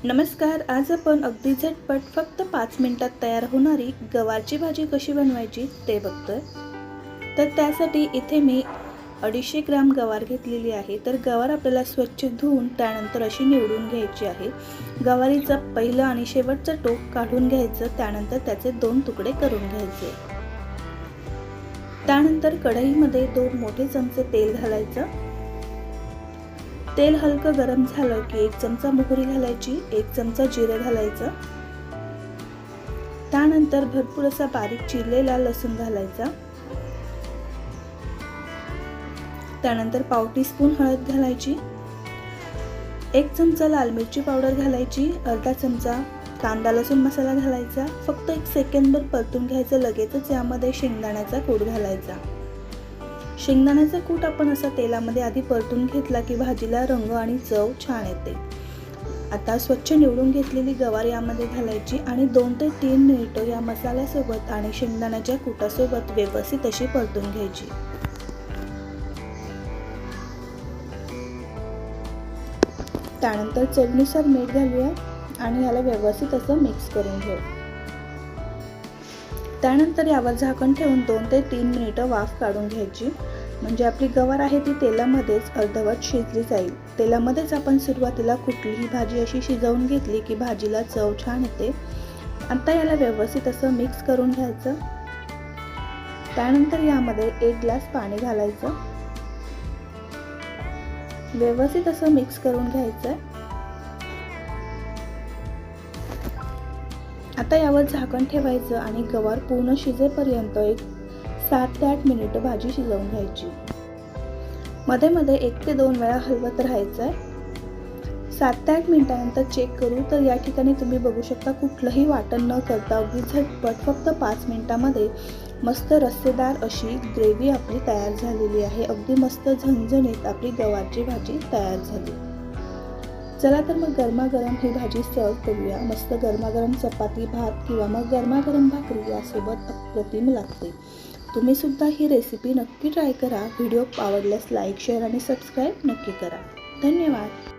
नमस्कार. आज आपण अगदी झटपट फक्त 5 मिनिटात तयार होणारी गवारची भाजी कशी बनवायची ते बघतोय. तर त्यासाठी इथे मी 250 ग्राम गवार घेतलेली आहे. तर गवार आपल्याला स्वच्छ धुवून त्यानंतर अशी निवडून घ्यायची आहे. गवारीचं पहिलं आणि शेवटचं टोक काढून घ्यायचं, त्यानंतर त्याचे 2 तुकडे करून घ्यायचे. त्यानंतर कढईमध्ये 2 मोठे चमचे तेल घालायचं. तेल हलकं गरम झालं की 1 चमचा मोहरी घालायची, 1 चमचा जिरे घालायचं. त्यानंतर भरपूर असा बारीक चिरलेला लसूण घालायचा. त्यानंतर पाव टीस्पून हळद घालायची, 1 चमचा लाल मिरची पावडर घालायची, अर्धा चमचा कांदा लसूण मसाला घालायचा. फक्त 1 सेकंदभर परतून घ्यायचं. लगेचच यामध्ये शेंगदाण्याचा कूट घालायचा. शेंगदाण्याचा कूट आपण असा तेलामध्ये आधी परतून घेतला की भाजीला रंग आणि चव छान येते. आता स्वच्छ निवडून घेतलेली गवार यामध्ये घालायची आणि 2 ते 3 मिनिटं या मसाल्यासोबत आणि शेंगदाण्याच्या कूटासोबत व्यवस्थित अशी परतून घ्यायची. त्यानंतर चवीनुसार मीठ घालूया आणि याला व्यवस्थित असं मिक्स करून घेऊ. त्यानंतर यावर झाकण ठेवून 2 ते 3 मिनिटं वाफ काढून घ्यायची. म्हणजे आपली गवार आहे ती तेलामध्येच अर्धवट शिजली जाईल. तेलामध्येच आपण सुरुवातीला कुठलीही भाजी अशी शिजवून घेतली की भाजीला चव छान येते. आता याला व्यवस्थित असं मिक्स करून घ्यायचं. त्यानंतर यामध्ये 1 ग्लास पाणी घालायचं. व्यवस्थित असं मिक्स करून घ्यायचं. आता यावर झाकण ठेवायचं आणि गवार पूर्ण शिजेपर्यंत 7 ते 8 मिनिटं भाजी शिजवून घ्यायची. मध्ये मध्ये 1 ते 2 वेळा हलवत राहायचं आहे. 7 ते 8 मिनिटांनंतर चेक करू तर या ठिकाणी तुम्ही बघू शकता कुठलंही वाटण न करता अगदी झटपट फक्त 5 मिनिटांमध्ये मस्त रस्सेदार अशी ग्रेव्ही आपली तयार झालेली आहे. अगदी मस्त झणझणीत आपली गवारची भाजी तयार झाली. चला तर मग गरमागरम ही भाजी सर्व करूया. मस्त गरमागरम चपाती भात किंवा मग गरमागरम भाकरी यासोबत अप्रतिम लागते. तुम्ही सुद्धा ही रेसिपी नक्की ट्राय करा. व्हिडिओ आवडल्यास लाईक शेअर आणि सबस्क्राईब नक्की करा. धन्यवाद.